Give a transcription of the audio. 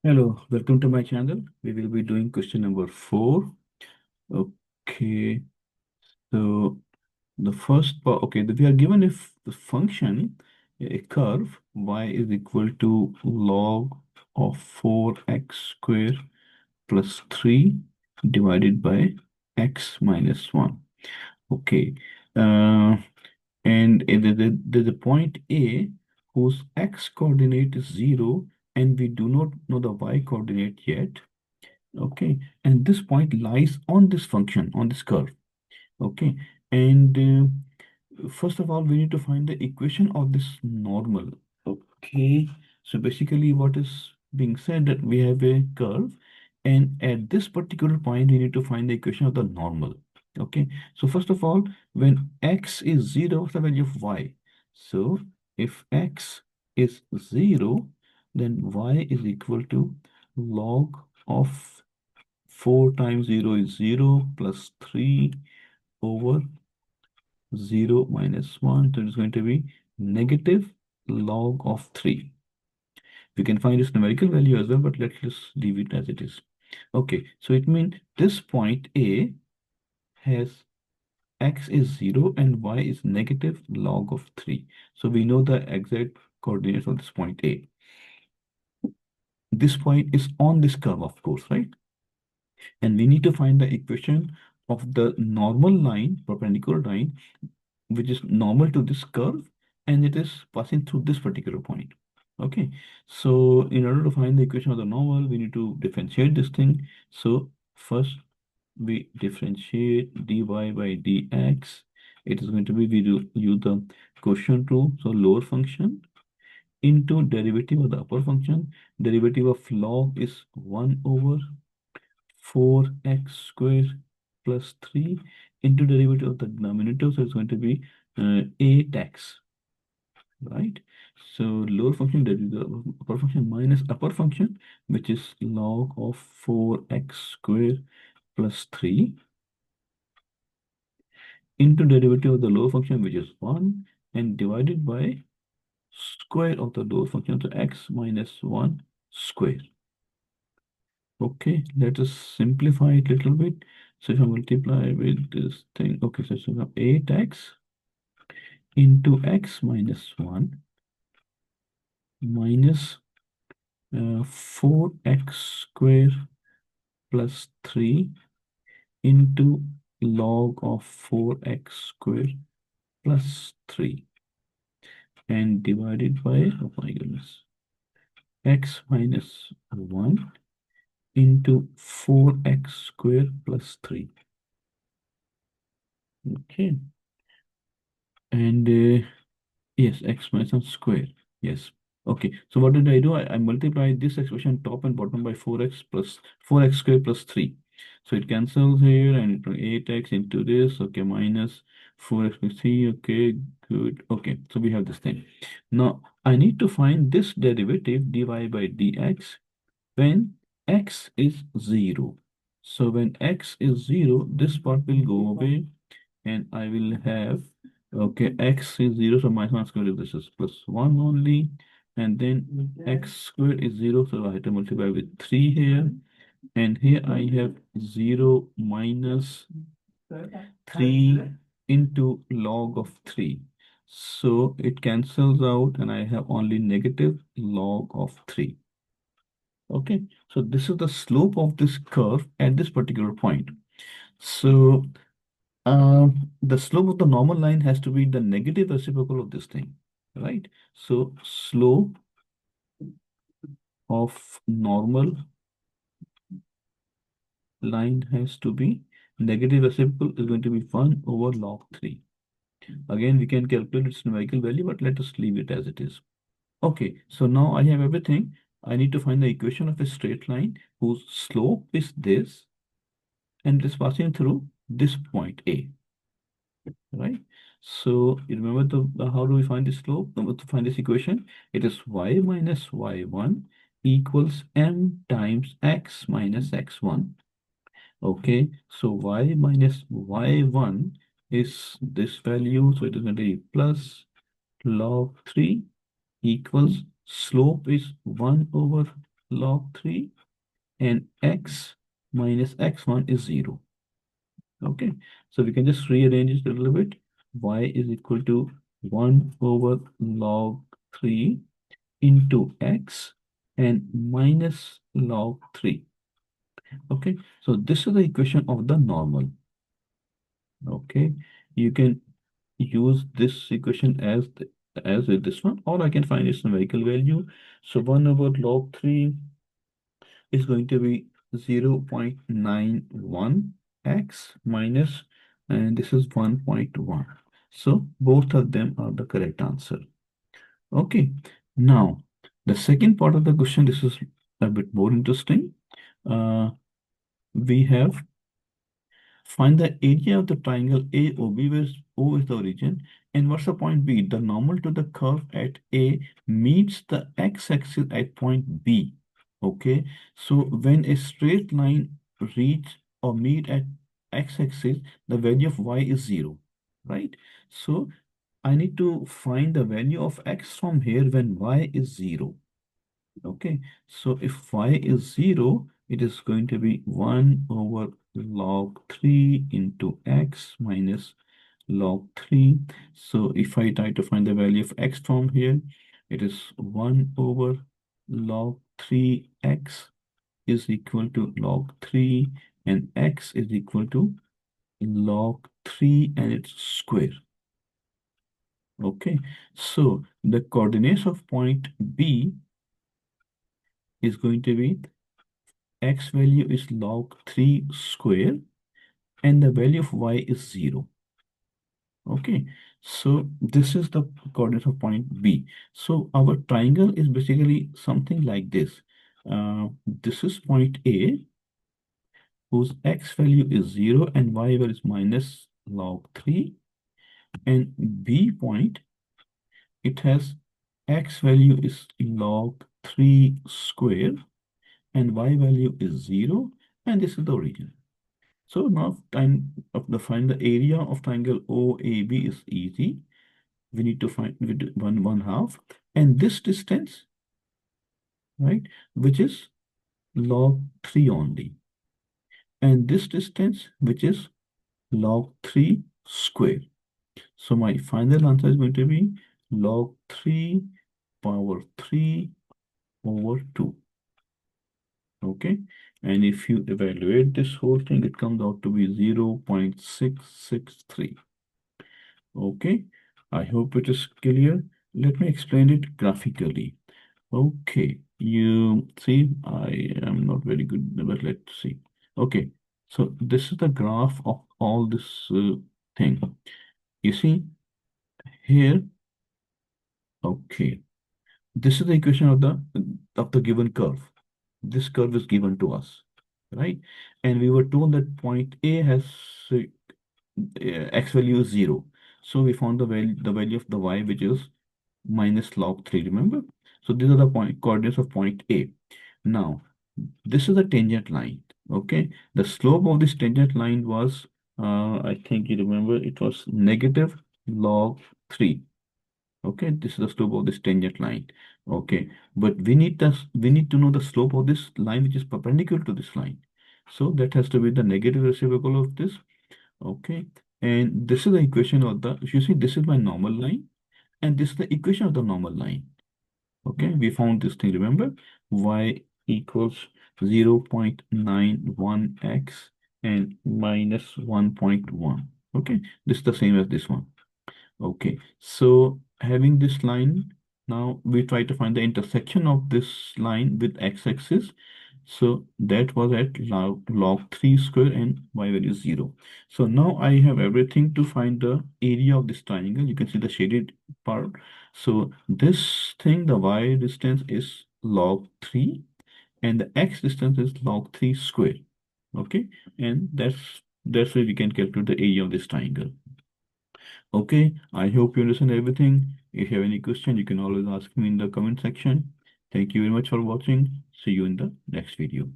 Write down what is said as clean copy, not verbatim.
Hello, welcome to my channel. We will be doing question number 4. Okay, so the first part, okay, we are given if the function, a curve y is equal to log of 4x square plus 3 divided by x minus 1. Okay, uh, and there's a point A whose x coordinate is 0 and we do not know the y coordinate yet. Okay, and this point lies on this function, on this curve. Okay, and first of all, we need to find the equation of this normal. Okay, so basically, what is being said that we have a curve, and at this particular point, we need to find the equation of the normal. Okay, so first of all, when x is 0, what's the value of y? So if x is 0, then y is equal to log of 4 times 0 is 0 plus 3 over 0 minus 1. So it's going to be negative log of 3. We can find its numerical value as well, but let's just leave it as it is. Okay, so it means this point A has x is 0 and y is negative log of 3. So we know the exact coordinates of this point A. This point is on this curve, of course, right? And we need to find the equation of the normal line, perpendicular line, which is normal to this curve, and it is passing through this particular point. Okay, so in order to find the equation of the normal, we need to differentiate this thing. So first we differentiate dy by dx. It is going to be, we do use the quotient rule, so lower function into derivative of the upper function. Derivative of log is 1 over 4x square plus 3 into derivative of the denominator, so it's going to be 8x, right? So lower function, that is the upper function, minus upper function, which is log of 4x square plus 3 into derivative of the lower function, which is 1, and divided by square of the lower function, so x minus 1 square. Okay, let us simplify it a little bit. So if I multiply with this thing, okay, so we have 8x into x minus 1 minus 4x square plus 3 into log of 4x square plus 3 and divided by, oh my goodness, x minus 1 into 4x square plus 3. Okay, and yes, x minus 1 square. Yes. Okay. So what did I do? I multiplied this expression top and bottom by 4x plus 4x square plus 3. So it cancels here and 8x into this. Okay, minus 4x plus 3. Okay, good. Okay, so we have this thing. Now I need to find this derivative dy by dx when x is 0. So when x is 0, this part will go away and I will have, okay, x is 0, so minus 1 square, this is plus 1 only, and then x square is 0, so I have to multiply with 3 here, and here I have 0 minus 3 into log of 3. So it cancels out and I have only negative log of 3. Okay, so this is the slope of this curve at this particular point. So the slope of the normal line has to be the negative reciprocal of this thing, right? So slope of normal line has to be negative reciprocal is going to be 1 over log 3. Again, we can calculate its numerical value, but let us leave it as it is. Okay, so now I have everything. I need to find the equation of a straight line whose slope is this and it is passing through this point A. Right? So you remember how do we find the slope? To find this equation, it is y minus y1 equals m times x minus x1. Okay, so y minus y1 is this value, so it is going to be plus log 3 equals slope is 1 over log 3, and x minus x1 is 0. Okay, so we can just rearrange it a little bit. Y is equal to 1 over log 3 into x and minus log 3. Okay, so this is the equation of the normal. Okay, you can use this equation as with this one, or I can find its numerical value. So 1 over log 3 is going to be 0.91 x minus, and this is 1.1. So both of them are the correct answer. Okay, now the second part of the question, this is a bit more interesting. We have find the area of the triangle AOB where O is the origin. And what's the point B? The normal to the curve at A meets the x-axis at point B. Okay, so when a straight line reach or meet at x-axis, the value of y is 0, right? So I need to find the value of x from here when y is 0. Okay, so if y is 0, it is going to be 1 over log 3 into x minus log 3. So if I try to find the value of x from here, it is 1 over log 3x is equal to log 3, and x is equal to log 3 and its square. Okay, so the coordinates of point B is going to be x value is log 3 square and the value of y is 0. Okay, so this is the coordinate of point B. So our triangle is basically something like this. This is point A, whose x value is 0 and y value is minus log 3. And B point, it has x value is log 3 square and y value is 0, and this is the origin. So now time of the find the area of triangle OAB is easy. We need to find one half, and this distance, right, which is log 3 only, and this distance which is log 3 square. So my final answer is going to be log 3 power 3 over 2. Okay, and if you evaluate this whole thing, it comes out to be 0.663. Okay, I hope it is clear. Let me explain it graphically. Okay, you see, I am not very good, but let's see. Okay, so this is the graph of all this thing. You see here, okay, this is the equation of the given curve. This curve is given to us, right? And we were told that point A has x value is 0. So we found the value of the y, which is minus log 3, remember? So these are the coordinates of point A. Now, this is a tangent line, okay? The slope of this tangent line was, I think you remember, it was negative log 3. Okay, this is the slope of this tangent line. Okay, but we need to know the slope of this line which is perpendicular to this line. So that has to be the negative reciprocal of this. Okay, and this is the equation of the, you see, this is my normal line, and this is the equation of the normal line. Okay, we found this thing, remember? Y equals 0.91x and minus 1.1. Okay, this is the same as this one. Okay, so having this line, now we try to find the intersection of this line with x-axis. So that was at log 3 square and y value is 0. So now I have everything to find the area of this triangle. You can see the shaded part. So this thing, the y distance is log 3 and the x distance is log 3 square. Okay, and that's where we can calculate the area of this triangle. Okay, I hope you understand everything. If you have any question, you can always ask me in the comment section. Thank you very much for watching. See you in the next video.